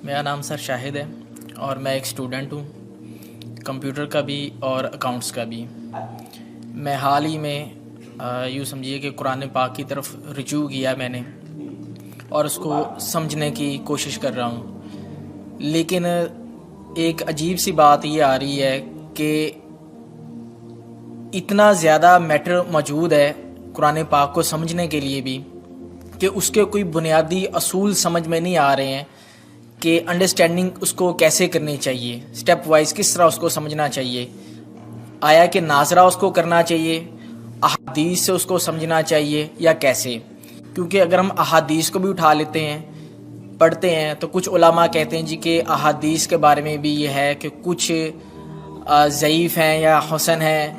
میرا نام سر شاہد ہے اور میں ایک اسٹوڈنٹ ہوں، کمپیوٹر کا بھی اور اکاؤنٹس کا بھی۔ میں حال ہی میں یوں سمجھیے کہ قرآن پاک کی طرف رجوع کیا میں نے اور اس کو سمجھنے کی کوشش کر رہا ہوں، لیکن ایک عجیب سی بات یہ آ رہی ہے کہ اتنا زیادہ میٹر موجود ہے قرآن پاک کو سمجھنے کے لیے بھی کہ اس کے کوئی بنیادی اصول سمجھ میں نہیں آ رہے ہیں کہ انڈرسٹینڈنگ اس کو کیسے کرنی چاہیے، سٹیپ وائز کس طرح اس کو سمجھنا چاہیے، آیا کہ ناظرہ اس کو کرنا چاہیے، احادیث سے اس کو سمجھنا چاہیے یا کیسے؟ کیونکہ اگر ہم احادیث کو بھی اٹھا لیتے ہیں پڑھتے ہیں تو کچھ علماء کہتے ہیں جی کہ احادیث کے بارے میں بھی یہ ہے کہ کچھ ضعیف ہیں یا حسن ہیں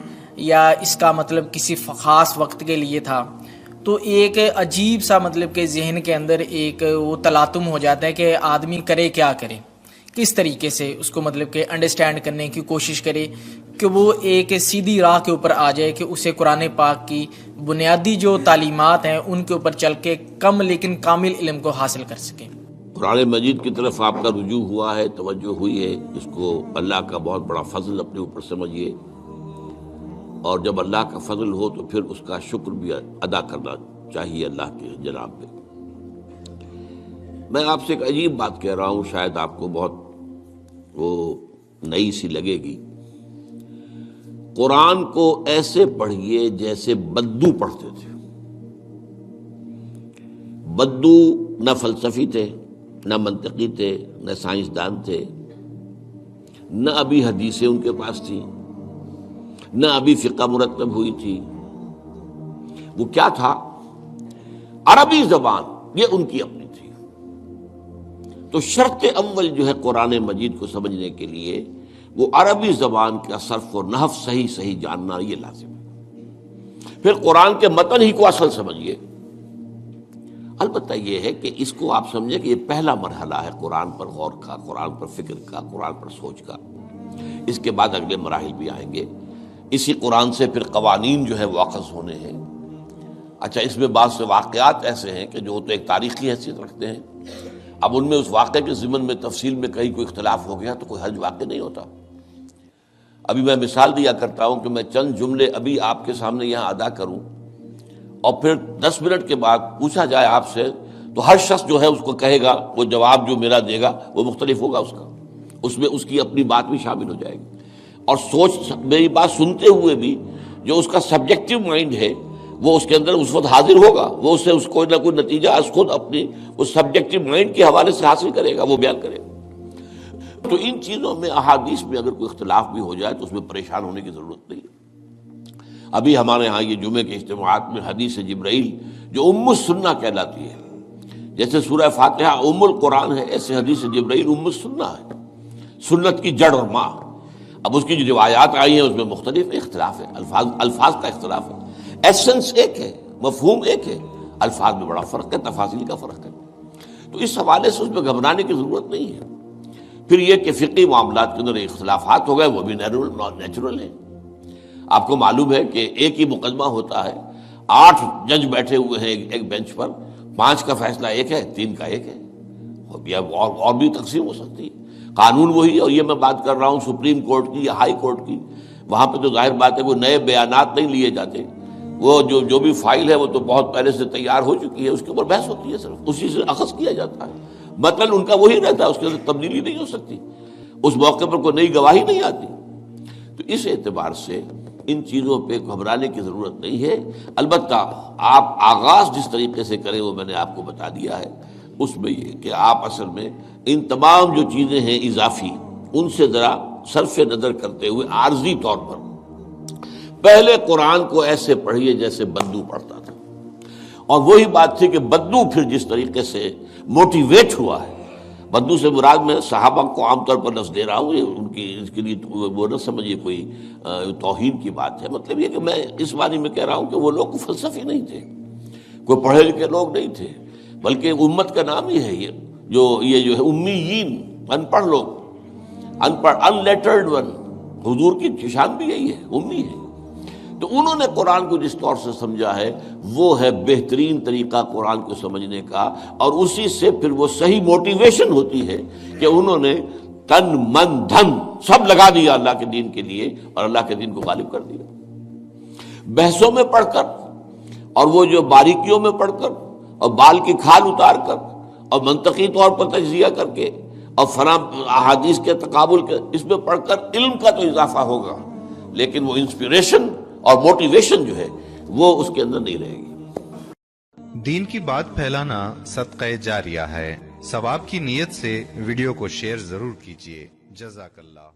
یا اس کا مطلب کسی خاص وقت کے لیے تھا۔ تو ایک عجیب سا مطلب کہ ذہن کے اندر ایک وہ تلاطم ہو جاتا ہے کہ آدمی کرے کیا کرے، کس طریقے سے اس کو مطلب کہ انڈرسٹینڈ کرنے کی کوشش کرے کہ وہ ایک سیدھی راہ کے اوپر آ جائے کہ اسے قرآن پاک کی بنیادی جو تعلیمات ہیں ان کے اوپر چل کے کم لیکن کامل علم کو حاصل کر سکے۔ قرآن مجید کی طرف آپ کا رجوع ہوا ہے، توجہ ہوئی ہے، اس کو اللہ کا بہت بڑا فضل اپنے اوپر سمجھیے، اور جب اللہ کا فضل ہو تو پھر اس کا شکر بھی ادا کرنا چاہیے اللہ کے جناب پہ۔ میں آپ سے ایک عجیب بات کہہ رہا ہوں، شاید آپ کو بہت وہ نئی سی لگے گی۔ قرآن کو ایسے پڑھیے جیسے بدو پڑھتے تھے۔ بدو نہ فلسفی تھے، نہ منطقی تھے، نہ سائنسدان تھے، نہ ابھی حدیثیں ان کے پاس تھیں، نہ ابھی فقہ مرتب ہوئی تھی۔ وہ کیا تھا؟ عربی زبان، یہ ان کی اپنی تھی۔ تو شرط اول جو ہے قرآن مجید کو سمجھنے کے لیے وہ عربی زبان کا صرف و نحو صحیح جاننا یہ لازم ہے۔ پھر قرآن کے متن ہی کو اصل سمجھیے۔ البتہ یہ ہے کہ اس کو آپ سمجھیں کہ یہ پہلا مرحلہ ہے قرآن پر غور کا، قرآن پر فکر کا، قرآن پر سوچ کا۔ اس کے بعد اگلے مراحل بھی آئیں گے۔ اسی قرآن سے پھر قوانین جو ہے واخذ ہونے ہیں۔ اچھا، اس میں بعض سے واقعات ایسے ہیں کہ جو تو ایک تاریخی حیثیت رکھتے ہیں، اب ان میں اس واقعے کے ضمن میں تفصیل میں کہیں کوئی اختلاف ہو گیا تو کوئی حرج واقع نہیں ہوتا۔ ابھی میں مثال دیا کرتا ہوں کہ میں چند جملے ابھی آپ کے سامنے یہاں ادا کروں اور پھر 10 منٹ کے بعد پوچھا جائے آپ سے تو ہر شخص جو ہے اس کو کہے گا، وہ جواب جو میرا دے گا وہ مختلف ہوگا، اس میں اس کی اپنی بات بھی شامل ہو جائے گی، اور سوچ میری بات سنتے ہوئے بھی جو اس کا سبجیکٹو مائنڈ ہے وہ اس کے اندر اس وقت حاضر ہوگا، وہ اس سے اس کوئی نہ کوئی نتیجہ از خود اپنی اس سبجیکٹو مائنڈ کے حوالے سے حاصل کرے گا، وہ بیان کرے گا۔ تو ان چیزوں میں احادیث میں اگر کوئی اختلاف بھی ہو جائے تو اس میں پریشان ہونے کی ضرورت نہیں ہے۔ ابھی ہمارے ہاں یہ جمعے کے اجتماعات میں حدیث جبرائیل جو ام السنہ کہلاتی ہے، جیسے سورہ فاتحہ ام القرآن ہے، ایسے حدیث جبرائیل ام السنہ ہے، سنت کی جڑ اور ماں۔ اب اس کی جو روایات آئی ہیں اس میں مختلف اختلاف ہے، الفاظ کا اختلاف ہے، ایسنس ایک ہے، مفہوم ایک ہے، الفاظ میں بڑا فرق ہے، تفاصیل کا فرق ہے۔ تو اس حوالے سے اس میں گھبرانے کی ضرورت نہیں ہے۔ پھر یہ کہ فقہی معاملات کے اندر اختلافات ہو گئے، وہ بھی نیچرل ہیں۔ آپ کو معلوم ہے کہ ایک ہی مقدمہ ہوتا ہے، 8 جج بیٹھے ہوئے ہیں ایک بینچ پر، 5 کا فیصلہ ایک ہے، 3 کا ایک ہے، یا اور بھی تقسیم ہو سکتی ہے۔ قانون وہی، اور یہ میں بات کر رہا ہوں سپریم کورٹ کی یا ہائی کورٹ کی، وہاں پہ تو ظاہر بات ہے وہ نئے بیانات نہیں لیے جاتے، وہ جو بھی فائل ہے وہ تو بہت پہلے سے تیار ہو چکی ہے، اس کے اوپر بحث ہوتی ہے، صرف اسی سے اخذ کیا جاتا ہے، مطلب ان کا وہی رہتا ہے، اس کے اندر تبدیلی نہیں ہو سکتی، اس موقع پر کوئی نئی گواہی نہیں آتی۔ تو اس اعتبار سے ان چیزوں پہ گھبرانے کی ضرورت نہیں ہے۔ البتہ آپ آغاز جس طریقے سے کریں وہ میں نے آپ کو بتا دیا ہے، اس میں یہ کہ آپ اصل میں ان تمام جو چیزیں ہیں اضافی، ان سے ذرا صرف نظر کرتے ہوئے عارضی طور پر پہلے قرآن کو ایسے پڑھیے جیسے بدو پڑھتا تھا۔ اور وہی بات تھی کہ بدو پھر جس طریقے سے موٹیویٹ ہوا ہے، بدو سے مراد میں صحابہ کو عام طور پر لفظ دے رہا ہوں، یہ ان کی اس کے لیے وہ نہ سمجھیے کوئی توہین کی بات ہے، مطلب یہ کہ میں اس معنی میں کہہ رہا ہوں کہ وہ لوگ فلسفی نہیں تھے، کوئی پڑھے لکھے لوگ نہیں تھے، بلکہ امت کا نام ہی ہے یہ جو ہے امیین، ان پڑھ لوگ، ان پڑھ، ان لیٹرڈ ون، حضور کی شان بھی یہی ہے، امی ہے۔ تو انہوں نے قرآن کو جس طور سے سمجھا ہے وہ ہے بہترین طریقہ قرآن کو سمجھنے کا، اور اسی سے پھر وہ صحیح موٹیویشن ہوتی ہے کہ انہوں نے تن من دھن سب لگا دیا اللہ کے دین کے لیے اور اللہ کے دین کو غالب کر دیا. بحثوں میں پڑھ کر اور وہ جو باریکیوں میں پڑھ کر اور بال کی کھال اتار کر اور منطقی طور پر تجزیہ کر کے اور فلاں احادیث کے تقابل کے اس میں پڑھ کر علم کا تو اضافہ ہوگا، لیکن وہ انسپریشن اور موٹیویشن جو ہے وہ اس کے اندر نہیں رہے گی. دین کی بات پھیلانا صدقہ جاریہ ہے. ثواب کی نیت سے ویڈیو کو شیئر ضرور کیجیے. جزاک اللہ.